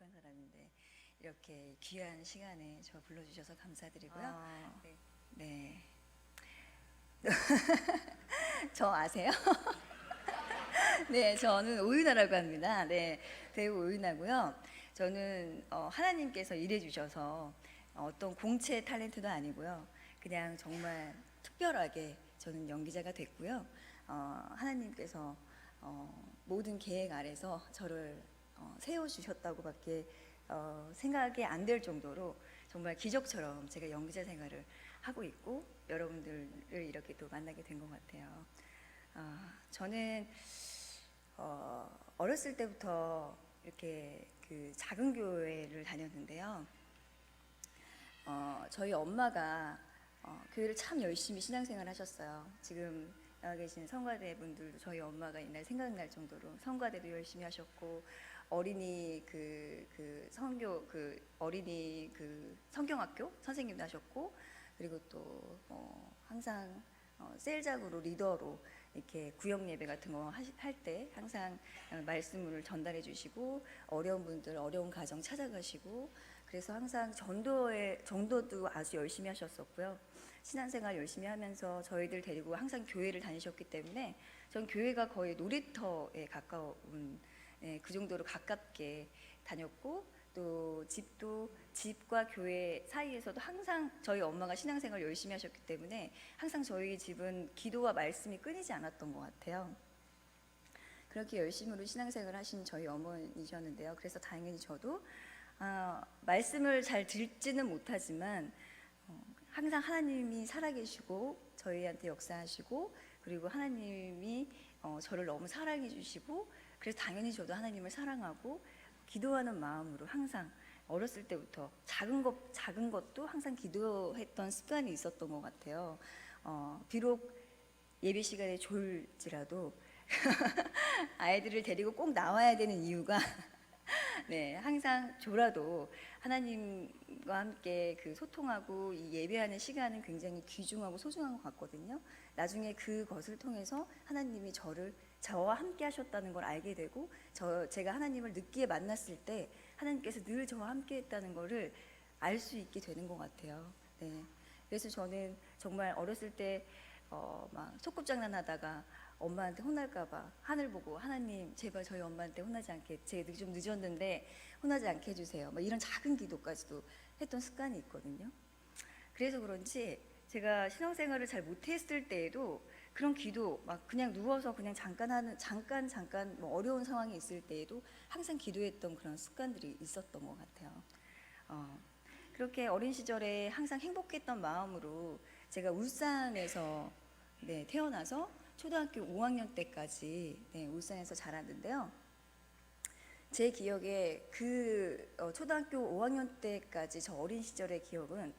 부족한 사람인데 이렇게 귀한 시간에 저 불러주셔서 감사드리고요. 네. 네. 저 아세요? 네, 저는 오윤아라고 합니다. 네, 배우 오윤아고요. 저는 하나님께서 일해 주셔서 어떤 공채 탤런트도 아니고요. 그냥 정말 특별하게 저는 연기자가 됐고요. 하나님께서 모든 계획 아래서 저를 세워주셨다고밖에 생각이 안 될 정도로 정말 기적처럼 제가 연기자 생활을 하고 있고 여러분들을 이렇게 또 만나게 된 것 같아요. 저는 어렸을 때부터 이렇게 그 작은 교회를 다녔는데요. 저희 엄마가 교회를 참 열심히 신앙생활 하셨어요. 지금 나와 계신 성가대 분들도 저희 엄마가 옛날 생각날 정도로 성가대도 열심히 하셨고 어린이 그 성교 그 어린이 그 성경학교 선생님도 하셨고 그리고 또 항상 셀작으로 리더로 이렇게 구역 예배 같은 거 할 때 항상 말씀을 전달해 주시고 어려운 분들 어려운 가정 찾아가시고 그래서 항상 전도도 아주 열심히 하셨었고요. 신앙생활 열심히 하면서 저희들 데리고 항상 교회를 다니셨기 때문에 전 교회가 거의 놀이터에 가까운 그 정도로 가깝게 다녔고 또 집과 교회 사이에서도 항상 저희 엄마가 신앙생활 열심히 하셨기 때문에 항상 저희 집은 기도와 말씀이 끊이지 않았던 것 같아요. 그렇게 열심으로 신앙생활을 하신 저희 어머니셨는데요. 그래서 당연히 저도 말씀을 잘 듣지는 못하지만 항상 하나님이 살아계시고 저희한테 역사하시고 그리고 하나님이 저를 너무 사랑해 주시고 그래서 당연히 저도 하나님을 사랑하고 기도하는 마음으로 항상 어렸을 때부터 작은 것도 항상 기도했던 습관이 있었던 것 같아요. 비록 예배 시간에 졸지라도 아이들을 데리고 꼭 나와야 되는 이유가 네, 항상 졸아도 하나님과 함께 그 소통하고 이 예배하는 시간은 굉장히 귀중하고 소중한 것 같거든요. 나중에 그것을 통해서 하나님이 저와 함께 하셨다는 걸 알게 되고 제가 하나님을 늦게 만났을 때 하나님께서 늘 저와 함께 했다는 것을 알 수 있게 되는 것 같아요. 네. 그래서 저는 정말 어렸을 때 막 소꿉장난 하다가 엄마한테 혼날까봐 하늘 보고 하나님 제발 저희 엄마한테 혼나지 않게 제가 좀 늦었는데 혼나지 않게 해주세요. 막 이런 작은 기도까지도 했던 습관이 있거든요. 그래서 그런지 제가 신앙생활을 잘 못했을 때에도 그런 기도 막 그냥 누워서 그냥 잠깐 뭐 어려운 상황이 있을 때에도 항상 기도했던 그런 습관들이 있었던 것 같아요. 그렇게 어린 시절에 항상 행복했던 마음으로 제가 울산에서 네, 태어나서 초등학교 5학년 때까지 네, 울산에서 자랐는데요. 제 기억에 초등학교 5학년 때까지 저 어린 시절의 기억은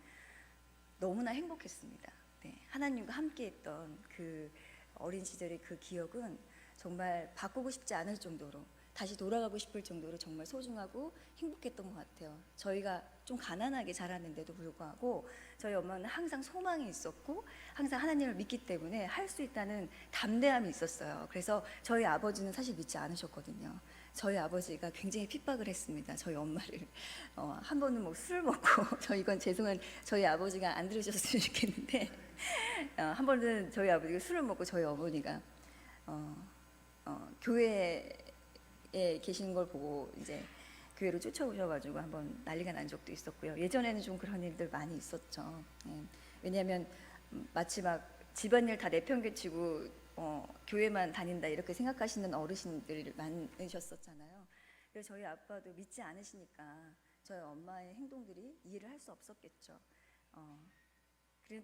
너무나 행복했습니다. 네, 하나님과 함께했던 그 어린 시절의 그 기억은 정말 바꾸고 싶지 않을 정도로 다시 돌아가고 싶을 정도로 정말 소중하고 행복했던 것 같아요. 저희가 좀 가난하게 자랐는데도 불구하고 저희 엄마는 항상 소망이 있었고 항상 하나님을 믿기 때문에 할 수 있다는 담대함이 있었어요. 그래서 저희 아버지는 사실 믿지 않으셨거든요. 저희 아버지가 굉장히 핍박을 했습니다. 저희 엄마를 한 번은 뭐 술을 먹고 이건 죄송한 저희 아버지가 안 들으셨으면 좋겠는데 한 번은 저희 아버지가 술을 먹고 저희 어머니가 교회에 계시는 걸 보고 이제 교회로 쫓아오셔가지고 한번 난리가 난 적도 있었고요. 예전에는 좀 그런 일들 많이 있었죠. 예. 왜냐하면 마치 막 집안일 다 내팽개치고 교회만 다닌다 이렇게 생각하시는 어르신들 많으셨었잖아요. 그래서 저희 아빠도 믿지 않으시니까 저희 엄마의 행동들이 이해를 할 수 없었겠죠.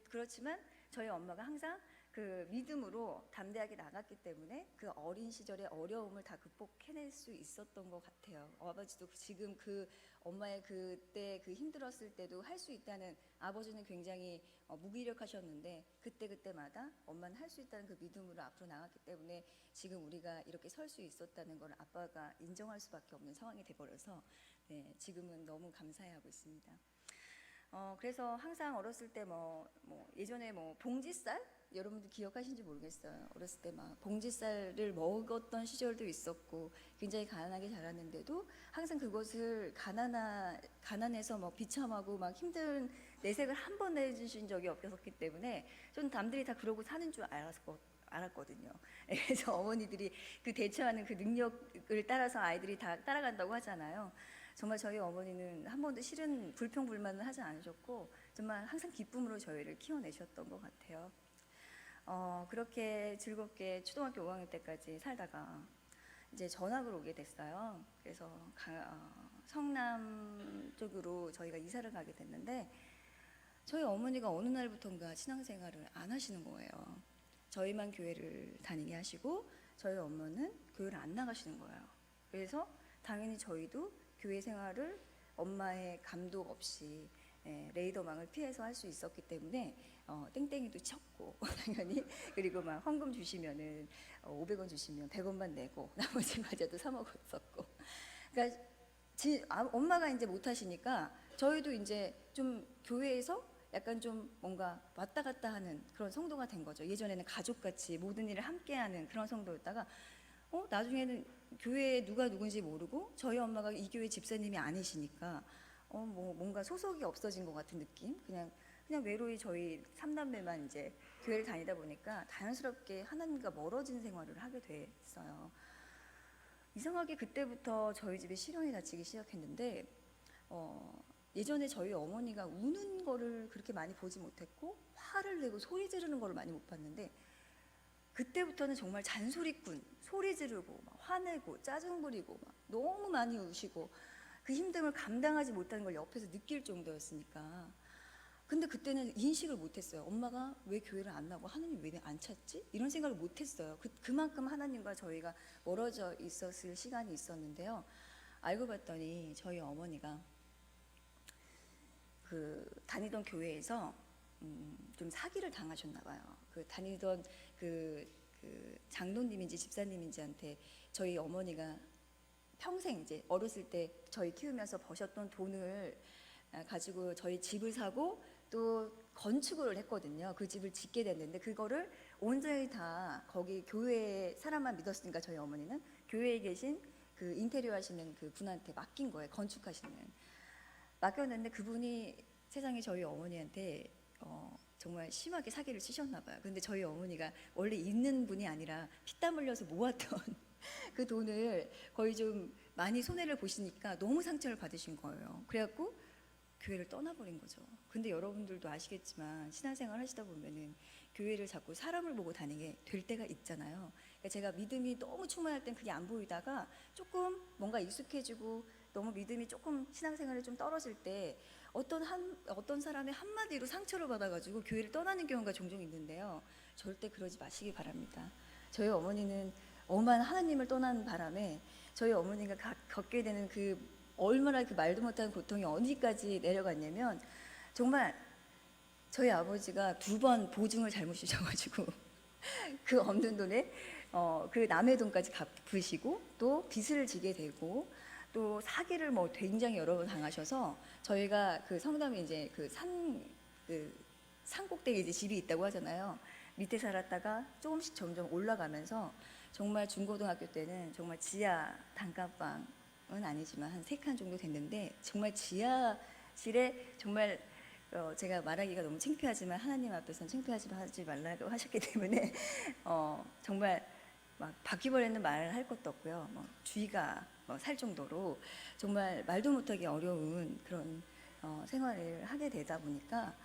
그렇지만 저희 엄마가 항상 그 믿음으로 담대하게 나갔기 때문에 그 어린 시절의 어려움을 다 극복해낼 수 있었던 것 같아요. 아버지도 지금 그 엄마의 그때 그 힘들었을 때도 할 수 있다는 아버지는 굉장히 무기력하셨는데 그때마다 엄마는 할 수 있다는 그 믿음으로 앞으로 나갔기 때문에 지금 우리가 이렇게 설 수 있었다는 걸 아빠가 인정할 수밖에 없는 상황이 돼버려서 네, 지금은 너무 감사해하고 있습니다. 그래서 항상 어렸을 때 예전에 봉지쌀 여러분들 기억하신지 모르겠어요. 어렸을 때 막 봉지쌀을 먹었던 시절도 있었고 굉장히 가난하게 자랐는데도 항상 그것을 가난해서 막 비참하고 막 힘든 내색을 한 번 내주신 적이 없었기 때문에 좀 남들이 다 그러고 사는 줄 알았거든요. 그래서 어머니들이 그 대처하는 그 능력을 따라서 아이들이 다 따라간다고 하잖아요. 정말 저희 어머니는 한 번도 싫은 불평불만을 하지 않으셨고 정말 항상 기쁨으로 저희를 키워내셨던 것 같아요. 그렇게 즐겁게 초등학교 5학년 때까지 살다가 이제 전학을 오게 됐어요. 그래서 성남 쪽으로 저희가 이사를 가게 됐는데 저희 어머니가 어느 날부턴가 신앙생활을 안 하시는 거예요. 저희만 교회를 다니게 하시고 저희 엄마는 교회를 안 나가시는 거예요. 그래서 당연히 저희도 교회 생활을 엄마의 감독 없이 레이더망을 피해서 할 수 있었기 때문에 땡땡이도 쳤고 당연히 그리고 막 헌금 주시면은 500원 주시면 100원만 내고 나머지 과자도 사 먹었었고 그러니까 엄마가 이제 못 하시니까 저희도 이제 좀 교회에서 약간 좀 뭔가 왔다 갔다 하는 그런 성도가 된 거죠. 예전에는 가족같이 모든 일을 함께하는 그런 성도였다가 나중에는 교회에 누가 누군지 모르고 저희 엄마가 이 교회 집사님이 아니시니까 뭐 뭔가 소속이 없어진 것 같은 느낌. 그냥 외로이 저희 3남매만 이제 교회를 다니다 보니까 자연스럽게 하나님과 멀어진 생활을 하게 됐어요. 이상하게 그때부터 저희 집에 시련이 닥치기 시작했는데 예전에 저희 어머니가 우는 거를 그렇게 많이 보지 못했고 화를 내고 소리 지르는 거를 많이 못 봤는데 그때부터는 정말 잔소리꾼, 소리 지르고 막 화내고 짜증 부리고 막 너무 많이 우시고 그 힘듦을 감당하지 못하는 걸 옆에서 느낄 정도였으니까. 근데 그때는 인식을 못했어요. 엄마가 왜 교회를 안 나고 하나님 왜 안 찾지? 이런 생각을 못했어요. 그만큼 하나님과 저희가 멀어져 있었을 시간이 있었는데요. 알고 봤더니 저희 어머니가 그 다니던 교회에서 좀 사기를 당하셨나 봐요. 그 다니던 그 장로님인지 집사님인지한테 저희 어머니가 평생 이제 어렸을 때 저희 키우면서 버셨던 돈을 가지고 저희 집을 사고 또 건축을 했거든요. 그 집을 짓게 됐는데 그거를 온전히 다 거기 교회 사람만 믿었으니까 저희 어머니는 교회에 계신 그 인테리어 하시는 그 분한테 맡긴 거예요. 건축하시는. 맡겼는데 그분이 세상에 저희 어머니한테 정말 심하게 사기를 치셨나 봐요. 근데 저희 어머니가 원래 있는 분이 아니라 피땀 흘려서 모았던 그 돈을 거의 좀 많이 손해를 보시니까 너무 상처를 받으신 거예요. 그래갖고 교회를 떠나버린 거죠. 근데 여러분들도 아시겠지만 신앙생활 하시다 보면은 교회를 자꾸 사람을 보고 다니게 될 때가 있잖아요. 그러니까 제가 믿음이 너무 충만할 땐 그게 안 보이다가 조금 뭔가 익숙해지고 너무 믿음이 조금 신앙생활이 좀 떨어질 때 어떤 사람의 한마디로 상처를 받아가지고 교회를 떠나는 경우가 종종 있는데요. 절대 그러지 마시기 바랍니다. 저희 어머니는 엄한 하나님을 떠난 바람에 저희 어머니가 겪게 되는 그 얼마나 그 말도 못하는 고통이 어디까지 내려갔냐면 정말 저희 아버지가 2번 보증을 잘못 주셔가지고 그 없는 돈에 그 남의 돈까지 갚으시고 또 빚을 지게 되고 또 사기를 뭐 굉장히 여러 번 당하셔서 저희가 그 성남에 이제 그 산꼭대기 이제 집이 있다고 하잖아요. 밑에 살았다가 조금씩 점점 올라가면서 정말 중고등학교 때는 정말 지하 단칸방은 아니지만 한 3칸 정도 됐는데 정말 지하실에 정말 제가 말하기가 너무 창피하지만 하나님 앞에서는 창피하지 말라고 하셨기 때문에 정말 막 바퀴벌레는 말할 것도 없고요. 뭐 쥐가 살 정도로 정말 말도 못하기 어려운 그런 생활을 하게 되다 보니까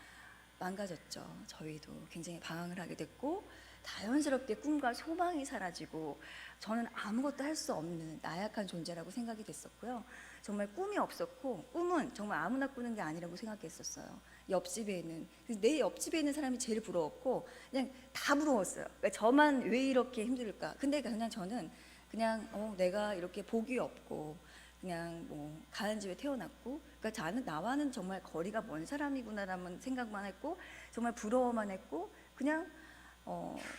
망가졌죠. 저희도 굉장히 방황을 하게 됐고 자연스럽게 꿈과 소망이 사라지고 저는 아무것도 할 수 없는 나약한 존재라고 생각이 됐었고요. 정말 꿈이 없었고 꿈은 정말 아무나 꾸는 게 아니라고 생각했었어요. 옆집에 있는 내 옆집에 있는 사람이 제일 부러웠고 그냥 다 부러웠어요. 그러니까 저만 왜 이렇게 힘들까? 근데 그냥 저는 그냥 내가 이렇게 복이 없고 그냥 뭐 가난 집에 태어났고 그러니까 저는 나와는 정말 거리가 먼 사람이구나라는 생각만 했고 정말 부러워만 했고 그냥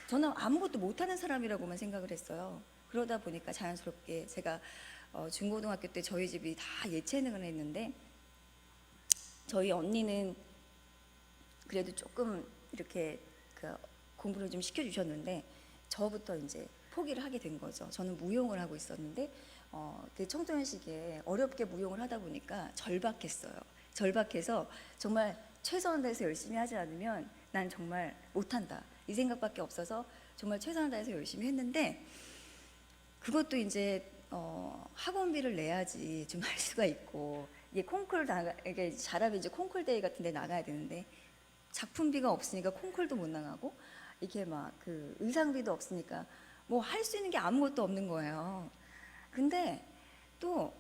저는 아무것도 못하는 사람이라고만 생각을 했어요. 그러다 보니까 자연스럽게 제가 중고등학교 때 저희 집이 다 예체능을 했는데 저희 언니는 그래도 조금 이렇게 그 공부를 좀 시켜주셨는데 저부터 이제 포기를 하게 된 거죠. 저는 무용을 하고 있었는데 그 청소년 시기에 어렵게 무용을 하다 보니까 절박했어요. 절박해서 정말 최선을 다해서 열심히 하지 않으면 난 정말 못한다 이 생각밖에 없어서 정말 최선을 다해서 열심히 했는데 그것도 이제 학원비를 내야지 좀 할 수가 있고 이게 이게 잘하면 이제 콩쿨 대회 같은 데 나가야 되는데 작품비가 없으니까 콩쿨도 못 나가고 이렇게 막 그 의상비도 없으니까 뭐 할 수 있는 게 아무것도 없는 거예요. 근데 또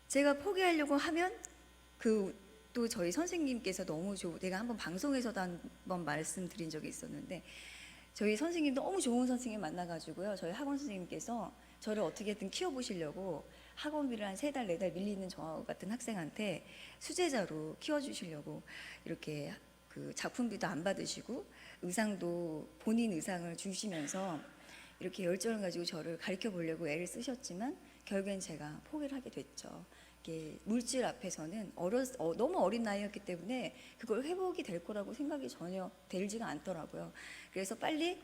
제가 포기하려고 하면 그 또 저희 선생님께서 너무 내가 한번 방송에서도 한번 말씀드린 적이 있었는데 저희 선생님 너무 좋은 선생님 만나가지고요. 저희 학원 선생님께서 저를 어떻게든 키워보시려고 학원비를 한 3달, 4달 밀리는 저 같은 학생한테 수제자로 키워주시려고 이렇게 그 작품비도 안 받으시고 의상도 본인 의상을 주시면서 이렇게 열정을 가지고 저를 가르쳐 보려고 애를 쓰셨지만 결국엔 제가 포기를 하게 됐죠. 이게 물질 앞에서는 너무 어린 나이였기 때문에 그걸 회복이 될 거라고 생각이 전혀 들지가 않더라고요. 그래서 빨리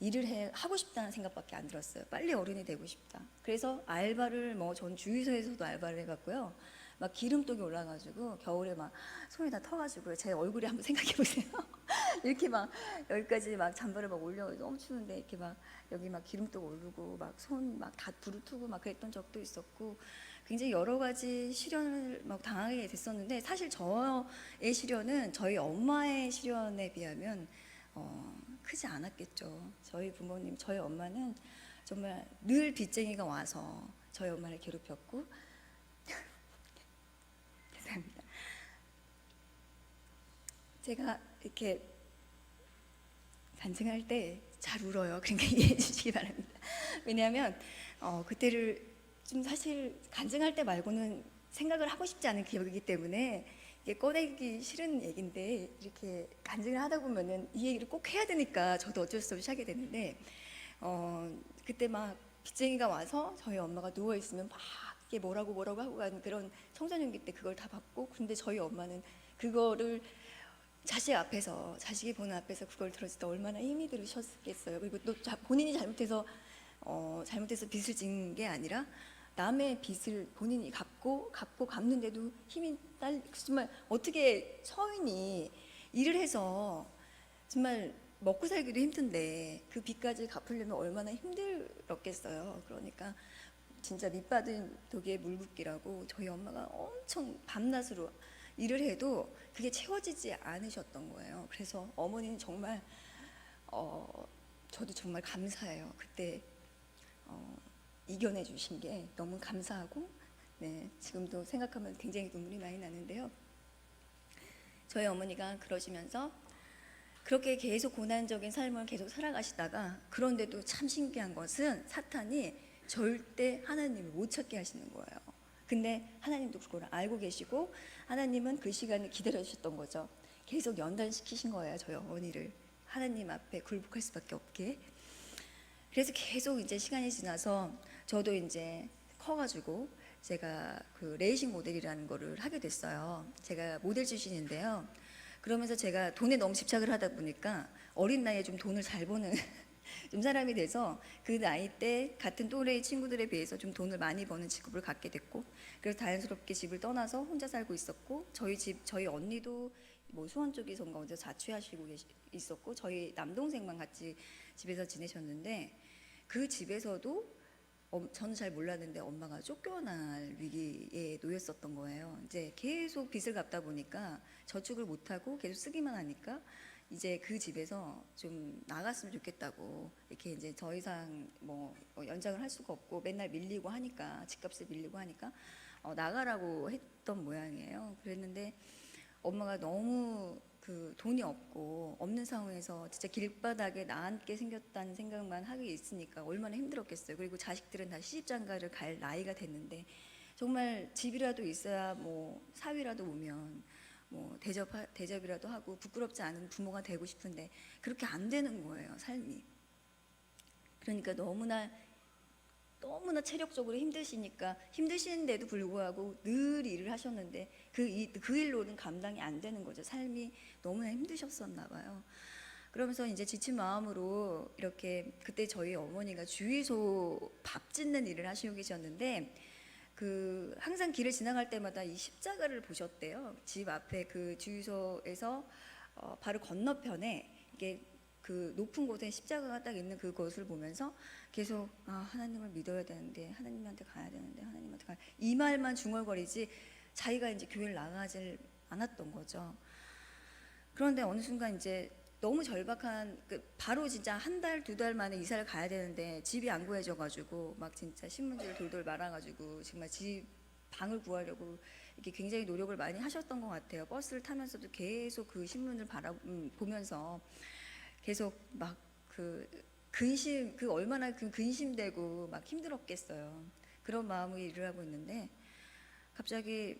일을 하고 싶다는 생각밖에 안 들었어요. 빨리 어른이 되고 싶다. 그래서 알바를 전 주유소에서도 알바를 해봤고요. 막 기름독이 올라가지고 겨울에 막 손이 다 터가지고요. 제 얼굴에 한번 생각해 보세요. 이렇게 막 여기까지 막 잠바를 막 올려 너무 추운데 이렇게 막 여기 막 기름독 오르고 막 손 막 다 부르트고 막 그랬던 적도 있었고 굉장히 여러 가지 시련을 막 당하게 됐었는데 사실 저의 시련은 저희 엄마의 시련에 비하면 크지 않았겠죠. 저희 부모님, 저희 엄마는 정말 늘 빚쟁이가 와서 저희 엄마를 괴롭혔고 죄송합니다. 제가 이렇게 간증할 때 잘 울어요. 그러니까 이해해 주시기 바랍니다. 왜냐하면 그때를 좀 사실 간증할 때 말고는 생각을 하고 싶지 않은 기억이기 때문에 이게 꺼내기 싫은 얘기인데 이렇게 간증을 하다 보면은 이 얘기를 꼭 해야 되니까 저도 어쩔 수 없이 하게 되는데 그때 막 빚쟁이가 와서 저희 엄마가 누워 있으면 막 이게 뭐라고 하고 가는 그런 청소년기 때 그걸 다 받고 근데 저희 엄마는 그거를 자식이 보는 앞에서 그걸 들었을 때 얼마나 힘이 들으셨겠어요. 그리고 또 본인이 잘못해서 빚을 진 게 아니라 남의 빚을 본인이 갚고 갚는데도 힘이 정말 어떻게 서인이 일을 해서 정말 먹고 살기도 힘든데 그 빚까지 갚으려면 얼마나 힘들었겠어요. 그러니까 진짜 밑받은 독에 물 붓기라고 저희 엄마가 엄청 밤낮으로 일을 해도 그게 채워지지 않으셨던 거예요. 그래서 어머니는 정말 저도 정말 감사해요. 그때 이겨내 주신 게 너무 감사하고 네, 지금도 생각하면 굉장히 눈물이 많이 나는데요. 저희 어머니가 그러시면서 그렇게 계속 고난적인 삶을 계속 살아가시다가 그런데도 참 신기한 것은 사탄이 절대 하나님을 못 찾게 하시는 거예요. 근데 하나님도 그걸 알고 계시고 하나님은 그 시간을 기다려 주셨던 거죠. 계속 연단시키신 거예요. 저희 어머니를 하나님 앞에 굴복할 수밖에 없게. 그래서 계속 이제 시간이 지나서 저도 이제 커가지고 제가 그 레이싱 모델이라는 거를 하게 됐어요. 제가 모델 출신인데요. 그러면서 제가 돈에 너무 집착을 하다 보니까 어린 나이에 좀 돈을 잘 버는 좀 사람이 돼서 그 나이 때 같은 또래의 친구들에 비해서 좀 돈을 많이 버는 직업을 갖게 됐고 그래서 자연스럽게 집을 떠나서 혼자 살고 있었고 저희 언니도 뭐 수원 쪽에선가 먼저 자취하시고 있었고 저희 남동생만 같이 집에서 지내셨는데 그 집에서도 저는 잘 몰랐는데 엄마가 쫓겨날 위기에 놓였었던 거예요. 이제 계속 빚을 갚다 보니까 저축을 못하고 계속 쓰기만 하니까 이제 그 집에서 좀 나갔으면 좋겠다고 이렇게 이제 더 이상 뭐 연장을 할 수가 없고 맨날 밀리고 하니까 집값을 밀리고 하니까 나가라고 했던 모양이에요. 그랬는데 엄마가 너무 그 돈이 없는 상황에서 진짜 길바닥에 나앉게 생겼다는 생각만 하게 있으니까 얼마나 힘들었겠어요. 그리고 자식들은 다 시집장가를 갈 나이가 됐는데 정말 집이라도 있어야 뭐 사위라도 오면 뭐 대접이라도 하고 부끄럽지 않은 부모가 되고 싶은데 그렇게 안 되는 거예요, 삶이. 그러니까 너무나 체력적으로 힘드시는데도 불구하고 늘 일을 하셨는데 그 일로는 감당이 안 되는 거죠. 삶이 너무나 힘드셨었나 봐요. 그러면서 이제 지친 마음으로 이렇게 그때 저희 어머니가 주유소 밥 짓는 일을 하시고 계셨는데 그 항상 길을 지나갈 때마다 이 십자가를 보셨대요. 집 앞에 그 주유소에서 바로 건너편에 이게 그 높은 곳에 십자가가 딱 있는 그것을 보면서 계속 하나님을 믿어야 되는데 하나님한테 가야 되는데 하나님한테 가야 이 말만 중얼거리지 자기가 이제 교회를 나가질 않았던 거죠. 그런데 어느 순간 이제 너무 절박한 바로 진짜 한 달, 두 달 만에 이사를 가야 되는데 집이 안 구해져가지고 막 진짜 신문지를 돌돌 말아가지고 정말 집 방을 구하려고 이렇게 굉장히 노력을 많이 하셨던 것 같아요. 버스를 타면서도 계속 그 신문을 보면서 계속 막 그 근심 그 얼마나 그 근심되고 막 힘들었겠어요. 그런 마음으로 일을 하고 있는데 갑자기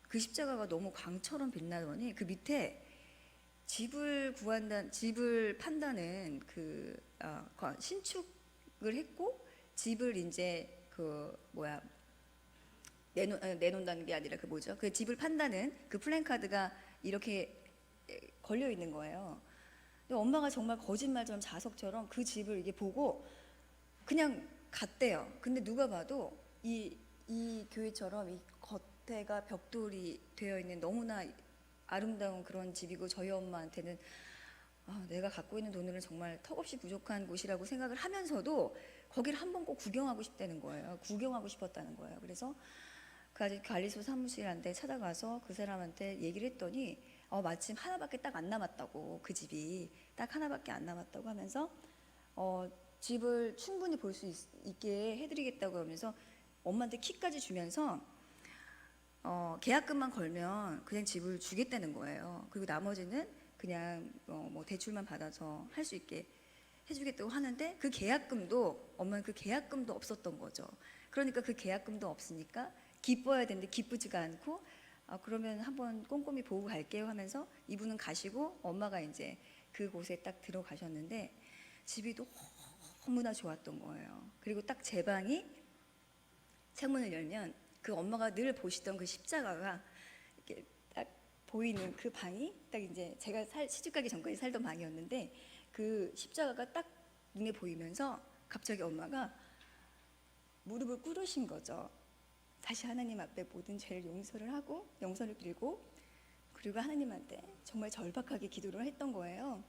그 십자가가 너무 광처럼 빛나더니 그 밑에 집을 판다는 그 신축을 했고 집을 이제 그 뭐야 내놓는다는 게 아니라 그 뭐죠? 그 집을 판다는 그 플랜카드가 이렇게 걸려 있는 거예요. 근데 엄마가 정말 거짓말처럼 자석처럼 그 집을 이게 보고 그냥 갔대요. 근데 누가 봐도 이 교회처럼 이 겉에가 벽돌이 되어 있는 너무나 아름다운 그런 집이고 저희 엄마한테는 내가 갖고 있는 돈으로는 정말 턱없이 부족한 곳이라고 생각을 하면서도 거기를 한번 꼭 구경하고 싶다는 거예요. 구경하고 싶었다는 거예요. 그래서 그 아직 관리소 사무실한테 찾아가서 그 사람한테 얘기를 했더니 마침 하나밖에 딱 안 남았다고 그 집이 딱 하나밖에 안 남았다고 하면서 집을 충분히 볼 수 있게 해드리겠다고 하면서 엄마한테 키까지 주면서 계약금만 걸면 그냥 집을 주겠다는 거예요. 그리고 나머지는 그냥 뭐 대출만 받아서 할 수 있게 해주겠다고 하는데 그 계약금도 엄마는 그 계약금도 없었던 거죠. 그러니까 그 계약금도 없으니까 기뻐야 되는데 기쁘지가 않고 그러면 한번 꼼꼼히 보고 갈게요 하면서 이분은 가시고 엄마가 이제 그곳에 딱 들어가셨는데 집이 너무나 좋았던 거예요. 그리고 딱 제 방이 창문을 열면 그 엄마가 늘 보시던 그 십자가가 이렇게 딱 보이는 그 방이 딱 이제 제가 시집가기 전까지 살던 방이었는데 그 십자가가 딱 눈에 보이면서 갑자기 엄마가 무릎을 꿇으신 거죠. 다시 하나님 앞에 모든 죄를 용서를 빌고 그리고 하나님한테 정말 절박하게 기도를 했던 거예요.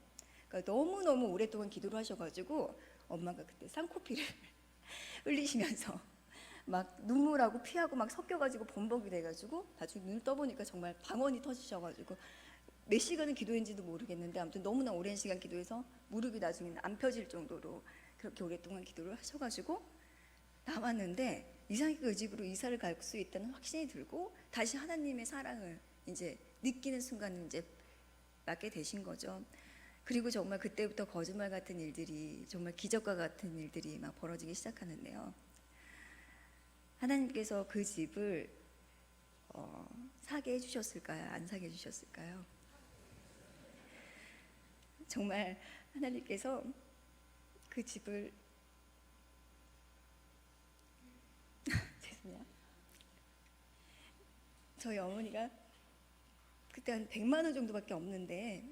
그러니까 너무너무 오랫동안 기도를 하셔가지고 엄마가 그때 쌍코피를 흘리시면서 막 눈물하고 피하고 막 섞여가지고 범벅이 돼가지고 나중에 눈을 떠보니까 정말 방언이 터지셔가지고 몇 시간을 기도했는지도 모르겠는데 아무튼 너무나 오랜 시간 기도해서 무릎이 나중에는 안 펴질 정도로 그렇게 오랫동안 기도를 하셔가지고 나왔는데 이상하게 그 집으로 이사를 갈 수 있다는 확신이 들고 다시 하나님의 사랑을 이제 느끼는 순간을 이제 맞게 되신 거죠. 그리고 정말 그때부터 거짓말 같은 일들이 정말 기적과 같은 일들이 막 벌어지기 시작하는데요. 하나님께서 그 집을 사게 해주셨을까요? 안 사게 해주셨을까요? 정말 하나님께서 그 집을 죄송해요. 저희 어머니가 그때 한 100만 원 정도밖에 없는데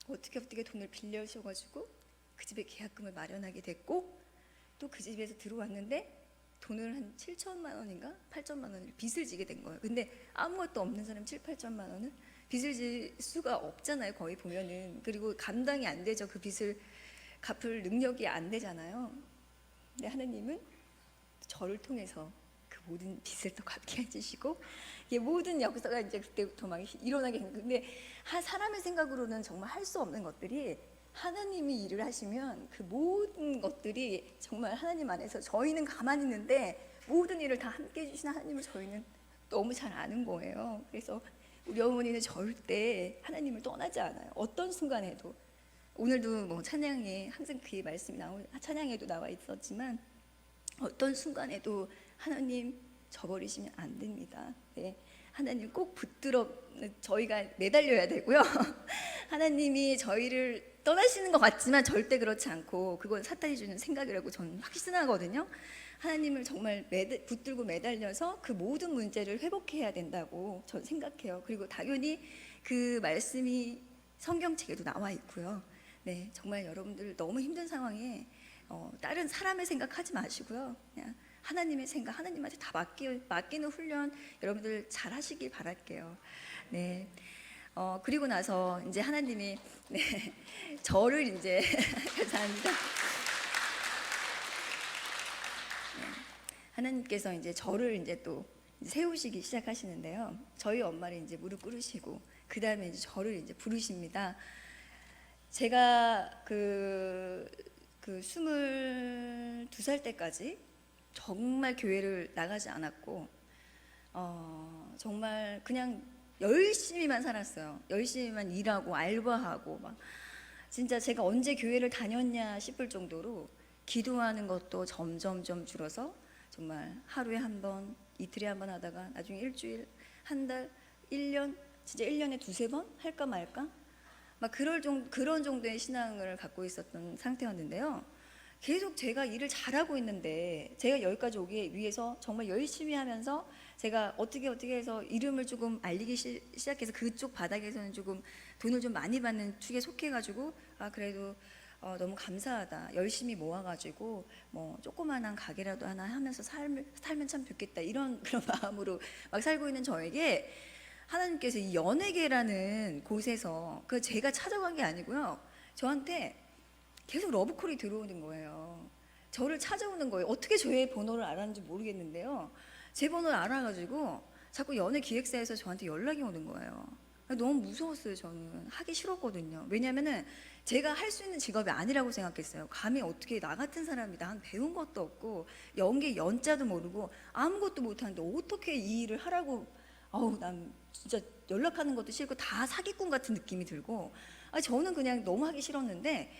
어떻게 돈을 빌려주셔가지고 그 집에 계약금을 마련하게 됐고 또 그 집에서 들어왔는데 돈을 한 7천만 원인가 8천만 원을 빚을 지게 된 거예요. 근데 아무것도 없는 사람 7, 8천만 원은 빚을 질 수가 없잖아요. 거의 보면은. 그리고 감당이 안 되죠. 그 빚을 갚을 능력이 안 되잖아요. 근데 하나님은 저를 통해서 그 모든 빚을 또 갚게 해주시고 이게 모든 역사가 이제 그때부터 막 일어나게 된 건데 사람의 생각으로는 정말 할 수 없는 것들이 하나님이 일을 하시면 그 모든 것들이 정말 하나님 안에서 저희는 가만히 있는데 모든 일을 다 함께 해주시는 하나님을 저희는 너무 잘 아는 거예요. 그래서 우리 어머니는 절대 하나님을 떠나지 않아요. 어떤 순간에도 오늘도 뭐 찬양에 항상 그 말씀이 찬양에도 나와 있었지만 어떤 순간에도 하나님 저버리시면 안 됩니다. 네. 하나님 꼭 붙들어 저희가 매달려야 되고요. 하나님이 저희를 떠나시는 것 같지만 절대 그렇지 않고 그건 사탄이 주는 생각이라고 저는 확신하거든요. 하나님을 정말 붙들고 매달려서 그 모든 문제를 회복해야 된다고 저는 생각해요. 그리고 당연히 그 말씀이 성경책에도 나와 있고요. 네, 정말 여러분들 너무 힘든 상황에 다른 사람의 생각하지 마시고요. 그냥 하나님의 생각, 하나님한테 다 맡기는 훈련 여러분들 잘 하시길 바랄게요. 네. 그리고 나서 이제 하나님이 네, 저를 이제 감사합니다. 하나님께서 이제 저를 이제 또 세우시기 시작하시는데요. 저희 엄마를 이제 무릎 꿇으시고 그 다음에 이제 저를 이제 부르십니다. 제가 그 22살 때까지 정말 교회를 나가지 않았고 정말 그냥 열심히만 살았어요. 열심히만 일하고 알바하고 막 진짜 제가 언제 교회를 다녔냐 싶을 정도로 기도하는 것도 점점점 줄어서 정말 하루에 한 번, 이틀에 한 번 하다가 나중에 일주일, 한 달, 1년, 진짜 1년에 두세 번 할까 말까? 막 그런 정도의 신앙을 갖고 있었던 상태였는데요. 계속 제가 일을 잘하고 있는데 제가 여기까지 오기 위해서 정말 열심히 하면서 제가 어떻게 해서 이름을 조금 알리기 시작해서 그쪽 바닥에서는 조금 돈을 좀 많이 받는 축에 속해가지고 그래도 너무 감사하다. 열심히 모아가지고 뭐 조그만한 가게라도 하나 하면서 살면 참 좋겠다. 이런 그런 마음으로 막 살고 있는 저에게 하나님께서 이 연예계라는 곳에서 그 제가 찾아간 게 아니고요. 저한테 계속 러브콜이 들어오는 거예요. 저를 찾아오는 거예요. 어떻게 저의 번호를 알았는지 모르겠는데요. 제 번호를 알아가지고 자꾸 연예기획사에서 저한테 연락이 오는 거예요. 너무 무서웠어요. 저는 하기 싫었거든요. 왜냐면은 제가 할 수 있는 직업이 아니라고 생각했어요. 감히 어떻게 나 같은 사람이 난 배운 것도 없고 연기 연자도 모르고 아무것도 못하는데 어떻게 이 일을 하라고. 난 진짜 연락하는 것도 싫고 다 사기꾼 같은 느낌이 들고 저는 그냥 너무 하기 싫었는데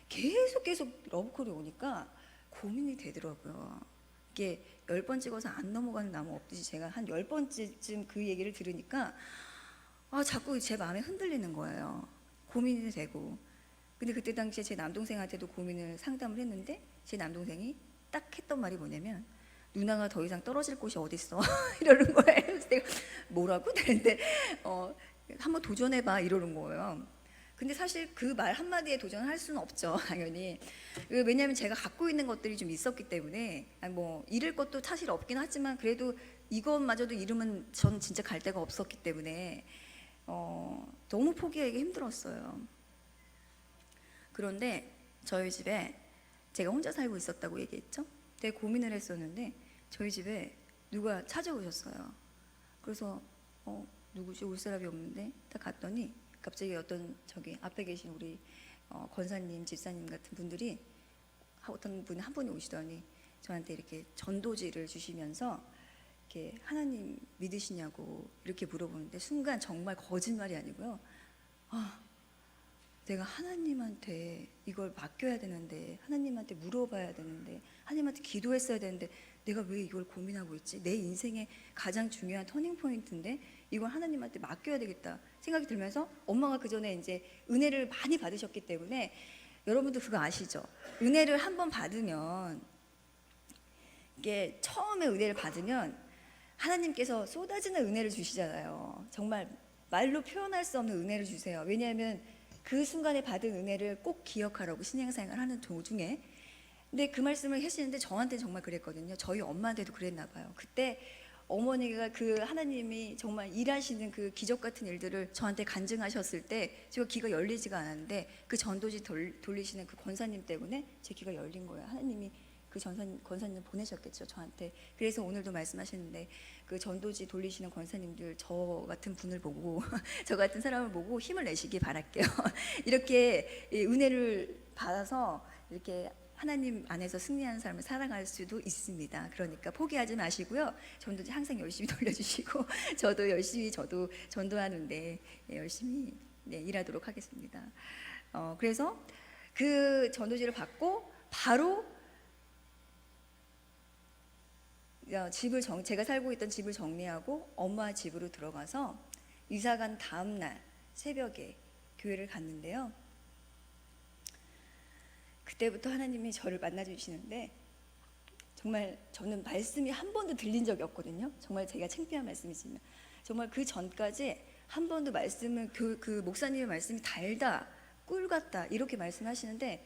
계속 러브콜이 오니까 고민이 되더라고요. 이게 10번 찍어서 안 넘어가는 나무 없듯이 제가 한 10번쯤 그 얘기를 들으니까 자꾸 제 마음이 흔들리는 거예요. 고민이 되고. 근데 그때 당시에 제 남동생한테도 고민을 상담을 했는데 제 남동생이 딱 했던 말이 뭐냐면 누나가 더 이상 떨어질 곳이 어딨어 이러는 거예요. 그래서 내가 뭐라고? 그랬는데 한번 도전해봐 이러는 거예요. 근데 사실 그 말 한마디에 도전할 수는 없죠. 당연히. 왜냐하면 제가 갖고 있는 것들이 좀 있었기 때문에 뭐 잃을 것도 사실 없긴 하지만 그래도 이것마저도 잃으면 전 진짜 갈 데가 없었기 때문에 너무 포기하기 힘들었어요. 그런데 저희 집에 제가 혼자 살고 있었다고 얘기했죠. 되게 고민을 했었는데 저희 집에 누가 찾아오셨어요. 그래서 누구지? 올 사람이 없는데 딱 갔더니 갑자기 어떤 저기 앞에 계신 우리 권사님, 집사님 같은 분들이 어떤 분 한 분이 오시더니 저한테 이렇게 전도지를 주시면서 이렇게 하나님 믿으시냐고 이렇게 물어보는데 순간 정말 거짓말이 아니고요. 내가 하나님한테 이걸 맡겨야 되는데 하나님한테 물어봐야 되는데 하나님한테 기도했어야 되는데 내가 왜 이걸 고민하고 있지? 내 인생의 가장 중요한 터닝포인트인데 이걸 하나님한테 맡겨야 되겠다 생각이 들면서 엄마가 그 전에 이제 은혜를 많이 받으셨기 때문에 여러분도 그거 아시죠? 은혜를 한번 받으면 이게 처음에 은혜를 받으면 하나님께서 쏟아지는 은혜를 주시잖아요. 정말 말로 표현할 수 없는 은혜를 주세요. 왜냐하면 그 순간에 받은 은혜를 꼭 기억하라고 신앙생활 하는 도중에. 근데 그 말씀을 하시는데 저한테는 정말 그랬거든요. 저희 엄마한테도 그랬나 봐요. 그때 어머니가 그 하나님이 정말 일하시는 그 기적 같은 일들을 저한테 간증하셨을 때 제가 귀가 열리지가 않았는데 그 전도지 돌리시는 그 권사님 때문에 제 귀가 열린 거예요. 하나님이 그 권사님 보내셨겠죠 저한테. 그래서 오늘도 말씀하셨는데 그 전도지 돌리시는 권사님들 저 같은 분을 보고 저 같은 사람을 보고 힘을 내시기 바랄게요. 이렇게 은혜를 받아서 이렇게 하나님 안에서 승리하는 삶을 살아갈 수도 있습니다. 그러니까 포기하지 마시고요. 전도지 항상 열심히 돌려주시고 저도 열심히 저도 전도하는데 열심히 일하도록 하겠습니다. 그래서 그 전도지를 받고 바로 제가 살고 있던 집을 정리하고 엄마 집으로 들어가서 이사간 다음 날 새벽에 교회를 갔는데요. 그때부터 하나님이 저를 만나주시는데 정말 저는 말씀이 한 번도 들린 적이 없거든요. 정말 제가 창피한 말씀이지만 정말 그 전까지 한 번도 말씀을 그 목사님의 말씀이 달다 꿀 같다 이렇게 말씀하시는데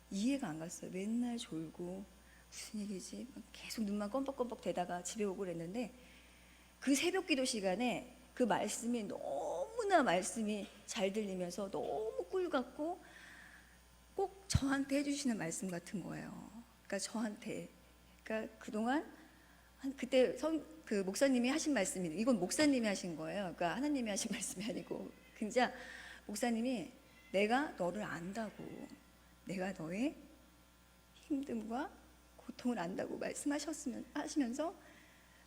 이해가 안 갔어요. 맨날 졸고 무슨 얘기지? 계속 눈만 껌뻑껌뻑 대다가 집에 오고 그랬는데 그 새벽 기도 시간에 그 말씀이 너무나 말씀이 잘 들리면서 너무 꿀 같고 꼭 저한테 해주시는 말씀 같은 거예요. 그러니까 저한테, 그러니까 그동안 그때 그 목사님이 하신 말씀이, 이건 목사님이 하신 거예요. 그러니까 하나님이 하신 말씀이 아니고, 진짜 목사님이 내가 너를 안다고, 내가 너의 힘듦과 고통을 안다고 하시면서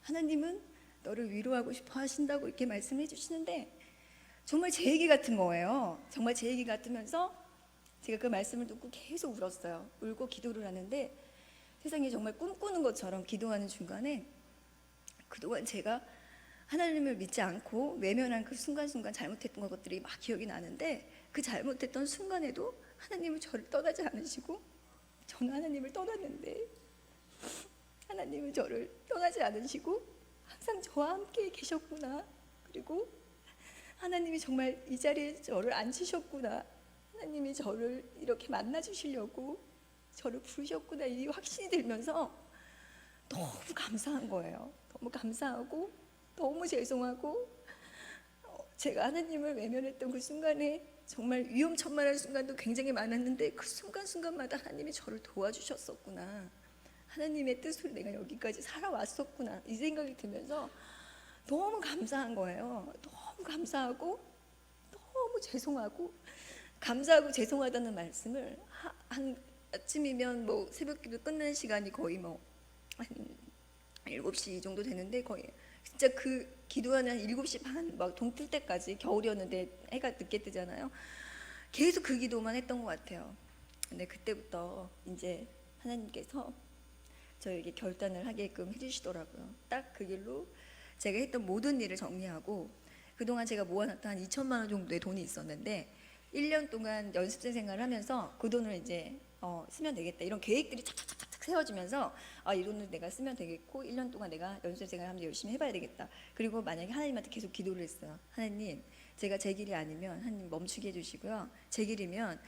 하나님은 너를 위로하고 싶어 하신다고 이렇게 말씀해 주시는데 정말 제 얘기 같은 거예요. 정말 제 얘기 같으면서 제가 그 말씀을 듣고 계속 울었어요. 울고 기도를 하는데 세상에 정말 꿈꾸는 것처럼 기도하는 중간에 그동안 제가 하나님을 믿지 않고 외면한 그 순간순간 잘못했던 것들이 막 기억이 나는데 그 잘못했던 순간에도 하나님은 저를 떠나지 않으시고 저는 하나님을 떠났는데 하나님은 저를 떠나지 않으시고 항상 저와 함께 계셨구나. 그리고 하나님이 정말 이 자리에 저를 앉히셨구나. 하나님이 저를 이렇게 만나 주시려고 저를 부르셨구나. 이 확신이 들면서 너무 감사한 거예요. 너무 감사하고 너무 죄송하고 제가 하나님을 외면했던 그 순간에 정말 위험천만한 순간도 굉장히 많았는데 그 순간순간마다 하나님이 저를 도와주셨었구나. 하나님의 뜻으로 내가 여기까지 살아왔었구나. 이 생각이 들면서 너무 감사한 거예요. 너무 감사하고 너무 죄송하고 감사하고 죄송하다는 말씀을 한 아침이면 뭐 새벽기도 끝나는 시간이 거의 뭐 한 7시 정도 되는데 거의 진짜 그 기도하는 한 7시 반 막 동 뜰 때까지 겨울이었는데 해가 늦게 뜨잖아요. 계속 그 기도만 했던 것 같아요. 근데 그때부터 이제 하나님께서 저에게 결단을 하게끔 해주시더라고요. 딱 그 길로 제가 했던 모든 일을 정리하고 그동안 제가 모아놨던 한 2천만 원 정도의 돈이 있었는데 1년 동안 연습생 생활을 하면서 그 돈을 이제 쓰면 되겠다 이런 계획들이 착착착착 세워지면서 이 돈을 내가 쓰면 되겠고 1년 동안 내가 연습생 생활을 하면서 열심히 해봐야 되겠다. 그리고 만약에 하나님한테 계속 기도를 했어요. 하나님 제가 제 길이 아니면 하나님 멈추게 해주시고요. 제 길이면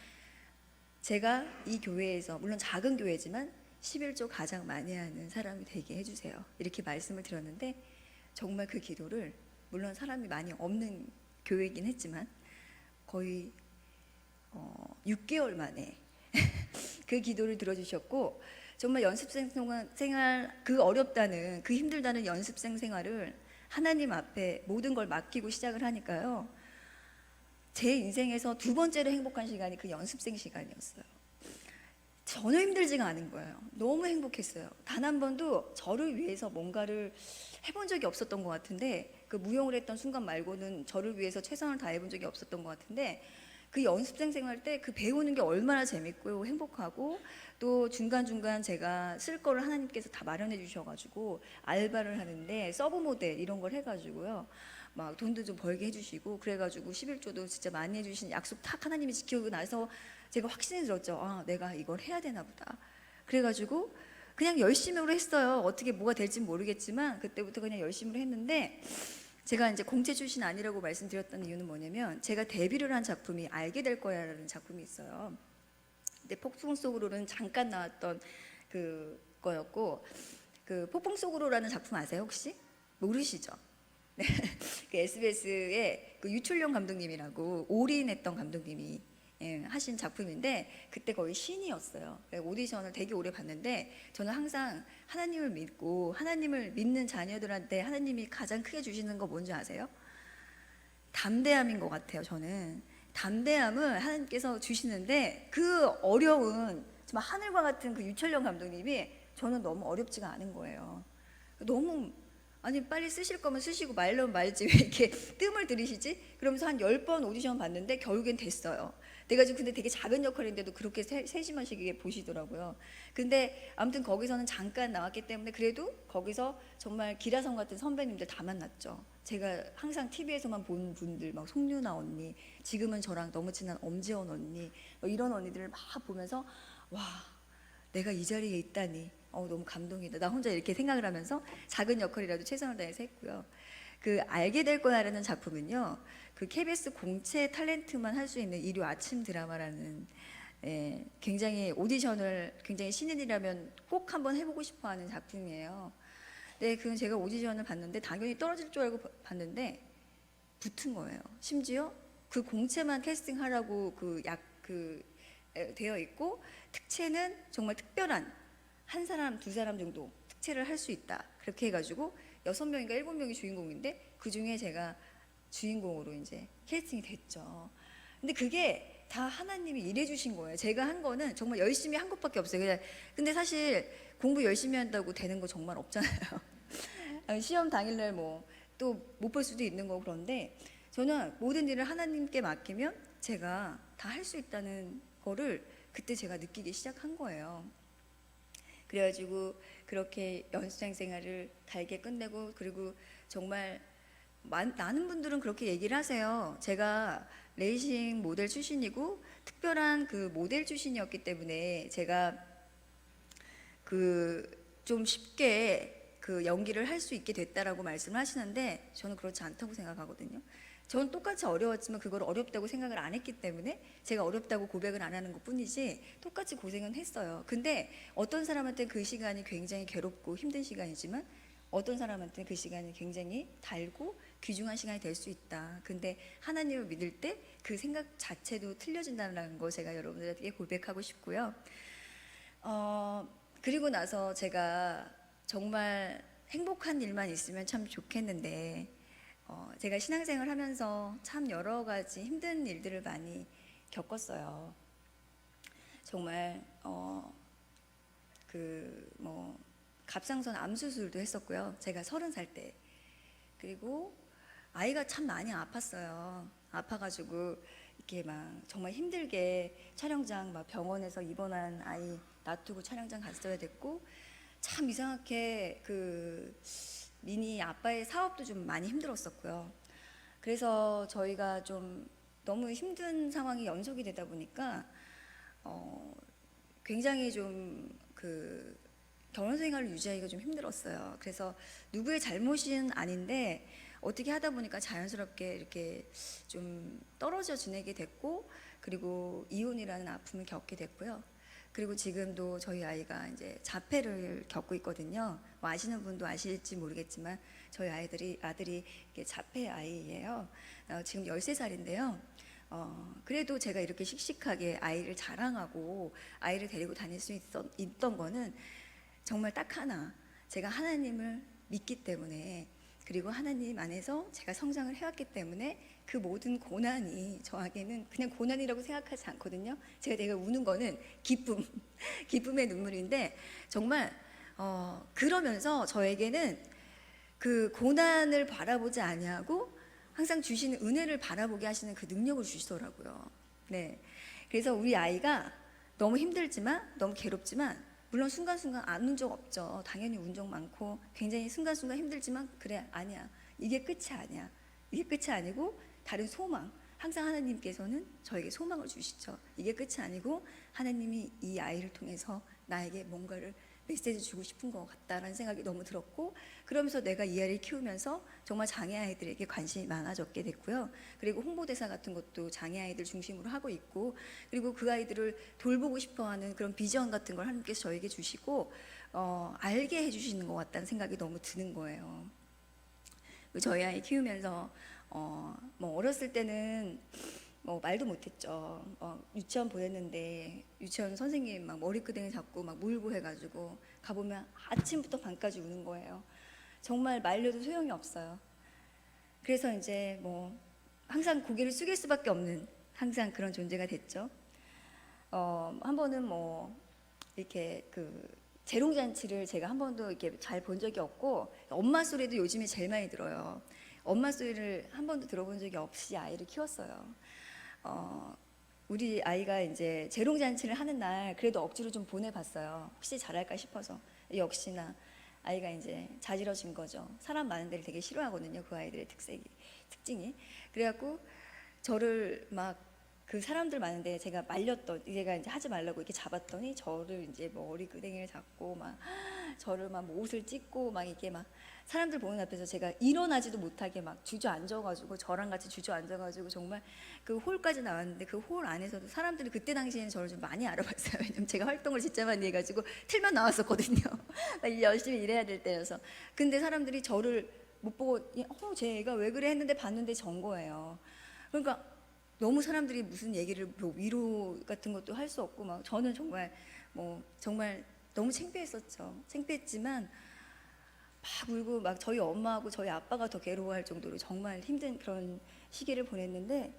제가 이 교회에서 물론 작은 교회지만 11조 가장 많이 하는 사람이 되게 해주세요. 이렇게 말씀을 드렸는데 정말 그 기도를 물론 사람이 많이 없는 교회이긴 했지만 거의 6개월 만에 그 기도를 들어주셨고 정말 연습생 생활 그 어렵다는 그 힘들다는 연습생 생활을 하나님 앞에 모든 걸 맡기고 시작을 하니까요. 제 인생에서 두 번째로 행복한 시간이 그 연습생 시간이었어요. 전혀 힘들지가 않은 거예요. 너무 행복했어요. 단 한 번도 저를 위해서 뭔가를 해본 적이 없었던 것 같은데 그 무용을 했던 순간 말고는 저를 위해서 최선을 다해본 적이 없었던 것 같은데 그 연습생 생활 때 그 배우는 게 얼마나 재밌고 행복하고 또 중간중간 제가 쓸 거를 하나님께서 다 마련해 주셔가지고 알바를 하는데 서브 모델 이런 걸 해가지고요. 막 돈도 좀 벌게 해주시고 그래가지고 11조도 진짜 많이 해주신 약속 탁 하나님이 지키고 나서 제가 확신이 들었죠. 내가 이걸 해야 되나 보다. 그래가지고 그냥 열심히로 했어요. 어떻게 뭐가 될지 모르겠지만 그때부터 그냥 열심히로 했는데 제가 이제 공채 출신 아니라고 말씀드렸던 이유는 뭐냐면 제가 데뷔를 한 작품이 알게 될 거야라는 작품이 있어요. 근데 폭풍 속으로는 잠깐 나왔던 그 거였고 그 폭풍 속으로라는 작품 아세요 혹시? 모르시죠? 네. 그 SBS의 그 유출용 감독님이라고 올인했던 감독님이 하신 작품인데 그때 거의 신이었어요. 오디션을 되게 오래 봤는데 저는 항상 하나님을 믿고 하나님을 믿는 자녀들한테 하나님이 가장 크게 주시는 거 뭔지 아세요? 담대함인 것 같아요. 저는 담대함을 하나님께서 주시는데 그 어려운 정말 하늘과 같은 그 유철영 감독님이 저는 너무 어렵지가 않은 거예요. 너무 아니 빨리 쓰실 거면 쓰시고 말려면 말지 왜 이렇게 뜸을 들이시지? 그러면서 한 10번 오디션 봤는데 결국엔 됐어요. 내가지고 근데 되게 작은 역할인데도 그렇게 세심하시게 보시더라고요. 근데 아무튼 거기서는 잠깐 나왔기 때문에 그래도 거기서 정말 기라성 같은 선배님들 다 만났죠. 제가 항상 TV에서만 본 분들 막 송유나 언니, 지금은 저랑 너무 친한 엄지원 언니 이런 언니들을 막 보면서 와 내가 이 자리에 있다니 너무 감동이다. 나 혼자 이렇게 생각을 하면서 작은 역할이라도 최선을 다해서 했고요. 그 알게 될 거야라는 작품은요, 그 KBS 공채 탤런트만 할 수 있는 일요 아침 드라마라는, 예, 굉장히 오디션을 굉장히 신인이라면 꼭 한번 해보고 싶어하는 작품이에요. 네, 그 제가 오디션을 봤는데 당연히 떨어질 줄 알고 봤는데 붙은 거예요. 심지어 그 공채만 캐스팅하라고 되어 있고, 특채는 정말 특별한 한 사람, 두 사람 정도 특채를 할 수 있다. 그렇게 해가지고 6명인가 7명이 주인공인데 그 중에 제가 주인공으로 이제 캐스팅이 됐죠. 근데 그게 다 하나님이 일해 주신 거예요. 제가 한 거는 정말 열심히 한 것밖에 없어요. 근데 사실 공부 열심히 한다고 되는 거 정말 없잖아요. 시험 당일날 뭐 또 못 볼 수도 있는 거고. 그런데 저는 모든 일을 하나님께 맡기면 제가 다 할 수 있다는 거를 그때 제가 느끼기 시작한 거예요. 그래가지고 그렇게 연수생 생활을 달게 끝내고, 그리고 정말 많은 분들은 그렇게 얘기를 하세요. 제가 레이싱 모델 출신이고 특별한 그 모델 출신이었기 때문에 제가 그 좀 쉽게 그 연기를 할 수 있게 됐다라고 말씀을 하시는데, 저는 그렇지 않다고 생각하거든요. 저는 똑같이 어려웠지만 그걸 어렵다고 생각을 안 했기 때문에 제가 어렵다고 고백을 안 하는 것 뿐이지 똑같이 고생은 했어요. 근데 어떤 사람한테는 그 시간이 굉장히 괴롭고 힘든 시간이지만 어떤 사람한테는 그 시간이 굉장히 달고 귀중한 시간이 될 수 있다. 근데 하나님을 믿을 때 그 생각 자체도 틀려진다는 거 제가 여러분들에게 고백하고 싶고요. 그리고 나서 제가 정말 행복한 일만 있으면 참 좋겠는데, 제가 신앙생활 하면서 참 여러 가지 힘든 일들을 많이 겪었어요. 정말 갑상선 암 수술도 했었고요. 제가 30살 때. 그리고 아이가 참 많이 아팠어요. 아파가지고 이렇게 막 정말 힘들게 촬영장, 막 병원에서 입원한 아이 놔두고 촬영장 갔어야 됐고, 참 이상하게 그 미니 아빠의 사업도 좀 많이 힘들었었고요. 그래서 저희가 좀 너무 힘든 상황이 연속이 되다 보니까 굉장히 좀 그 결혼 생활을 유지하기가 좀 힘들었어요. 그래서 누구의 잘못은 아닌데 어떻게 하다 보니까 자연스럽게 이렇게 좀 떨어져 지내게 됐고, 그리고 이혼이라는 아픔을 겪게 됐고요. 그리고 지금도 저희 아이가 이제 자폐를 겪고 있거든요. 뭐 아시는 분도 아실지 모르겠지만 저희 아들이 자폐 아이예요. 지금 13살인데요. 그래도 제가 이렇게 씩씩하게 아이를 자랑하고 아이를 데리고 다닐 수 있던 거는 정말 딱 하나, 제가 하나님을 믿기 때문에, 그리고 하나님 안에서 제가 성장을 해왔기 때문에 그 모든 고난이 저에게는 그냥 고난이라고 생각하지 않거든요. 제가 내가 우는 거는 기쁨, 기쁨의 눈물인데, 정말 그러면서 저에게는 그 고난을 바라보지 아니하고 항상 주시는 은혜를 바라보게 하시는 그 능력을 주시더라고요. 네, 그래서 우리 아이가 너무 힘들지만, 너무 괴롭지만, 물론 순간순간 안 운 적 없죠. 당연히 운 적 많고 굉장히 순간순간 힘들지만, 그래, 아니야, 이게 끝이 아니야, 이게 끝이 아니고 다른 소망, 항상 하나님께서는 저에게 소망을 주시죠. 이게 끝이 아니고 하나님이 이 아이를 통해서 나에게 뭔가를 메시지 주고 싶은 것 같다라는 생각이 너무 들었고, 그러면서 내가 이 아이를 키우면서 정말 장애 아이들에게 관심이 많아졌게 됐고요. 그리고 홍보대사 같은 것도 장애 아이들 중심으로 하고 있고, 그리고 그 아이들을 돌보고 싶어하는 그런 비전 같은 걸 하나님께서 저에게 주시고 알게 해주시는 것 같다는 생각이 너무 드는 거예요. 저희 아이 키우면서 뭐 어렸을 때는 뭐 말도 못했죠. 유치원 보냈는데 유치원 선생님 막 머리끄댕이 잡고 막 물고 해가지고 가보면 아침부터 밤까지 우는 거예요. 정말 말려도 소용이 없어요. 그래서 이제 뭐 항상 고개를 숙일 수밖에 없는 항상 그런 존재가 됐죠. 한 번은 뭐 이렇게 그 재롱잔치를 제가 한 번도 이렇게 잘 본 적이 없고, 엄마 소리도 요즘에 제일 많이 들어요. 엄마 소리를 한 번도 들어본 적이 없이 아이를 키웠어요. 우리 아이가 이제 재롱잔치를 하는 날 그래도 억지로 좀 보내봤어요. 혹시 잘할까 싶어서. 역시나 아이가 이제 자지러진 거죠. 사람 많은 데를 되게 싫어하거든요. 그 아이들의 특징이. 그래갖고 저를 막 그 사람들 많은데 제가 제가 이제 하지 말라고 이렇게 잡았더니 저를 이제 머리끄댕이를 잡고 막 저를 막 옷을 찢고 막 이게 막 사람들 보는 앞에서 제가 일어나지도 못하게 막 주저앉아가지고 저랑 같이 주저앉아가지고 정말 그 홀까지 나왔는데 그 홀 안에서도 사람들이 그때 당시에는 저를 좀 많이 알아봤어요. 왜냐면 제가 활동을 진짜 많이 해가지고 틀면 나왔었거든요. 열심히 일해야 될 때여서. 근데 사람들이 저를 못 보고 쟤 애가 왜 그래 했는데 봤는데 전 거예요. 그러니까 너무 사람들이 무슨 얘기를 뭐 위로 같은 것도 할 수 없고 막 저는 정말 뭐 정말 너무 창피했었죠. 창피했지만 막 울고 막 저희 엄마하고 저희 아빠가 더 괴로워할 정도로 정말 힘든 그런 시기를 보냈는데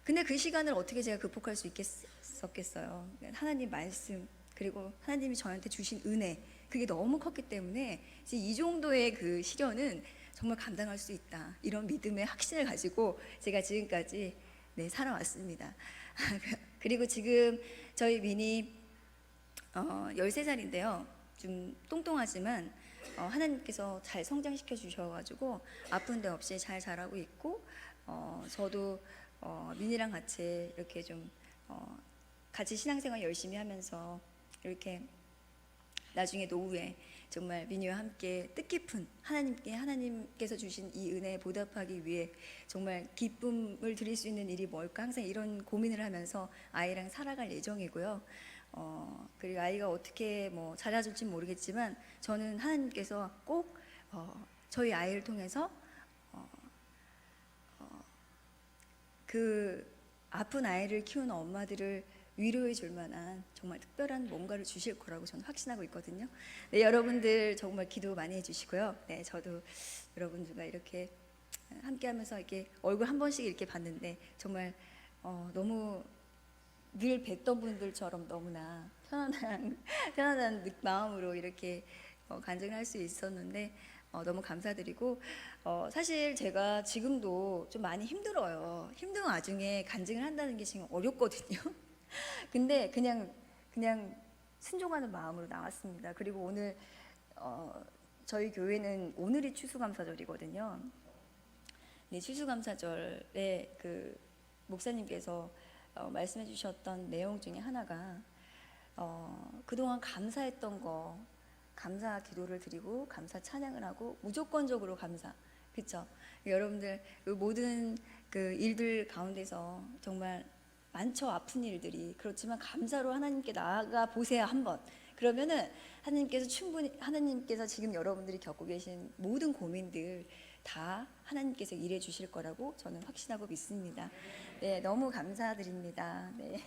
근데 그 시간을 어떻게 제가 극복할 수 있겠었겠어요. 하나님 말씀 그리고 하나님이 저한테 주신 은혜 그게 너무 컸기 때문에 이제 이 정도의 그 시련은 정말 감당할 수 있다 이런 믿음의 확신을 가지고 제가 지금까지 살아왔습니다. 그리고 지금 저희 민이 13살인데요. 좀 똥똥하지만 하나님께서 잘 성장시켜 주셔가지고 아픈 데 없이 잘 자라고 있고 저도 민이랑 같이 이렇게 좀 같이 신앙생활 열심히 하면서 이렇게 나중에 노후에 정말 민이와 함께 뜻깊은 하나님께서 주신 이 은혜에 보답하기 위해 정말 기쁨을 드릴 수 있는 일이 뭘까 항상 이런 고민을 하면서 아이랑 살아갈 예정이고요. 그리고 아이가 어떻게 뭐 자라줄지 모르겠지만 저는 하나님께서 꼭 저희 아이를 통해서 그 아픈 아이를 키우는 엄마들을 위로해 줄 만한 정말 특별한 뭔가를 주실 거라고 저는 확신하고 있거든요. 네, 여러분들 정말 기도 많이 해주시고요. 네, 저도 여러분들과 이렇게 함께하면서 이렇게 얼굴 한 번씩 이렇게 봤는데 정말 너무 늘 뵀던 분들처럼 너무나 편안한 마음으로 이렇게 간증을 할 수 있었는데 너무 감사드리고 사실 제가 지금도 좀 많이 힘들어요. 힘든 와중에 간증을 한다는 게 지금 어렵거든요. 근데 그냥 순종하는 마음으로 나왔습니다. 그리고 오늘 저희 교회는 오늘이 추수감사절이거든요. 네, 추수감사절에 그 목사님께서 말씀해 주셨던 내용 중에 하나가 그동안 감사했던 거 감사 기도를 드리고 감사 찬양을 하고 무조건적으로 감사 그렇죠? 여러분들 그 모든 그 일들 가운데서 정말 많죠. 아픈 일들이. 그렇지만 감사로 하나님께 나아가 보세요 한번. 그러면은 하나님께서 충분히 하나님께서 지금 여러분들이 겪고 계신 모든 고민들 다 하나님께서 일해 주실 거라고 저는 확신하고 믿습니다. 네, 너무 감사드립니다. 네.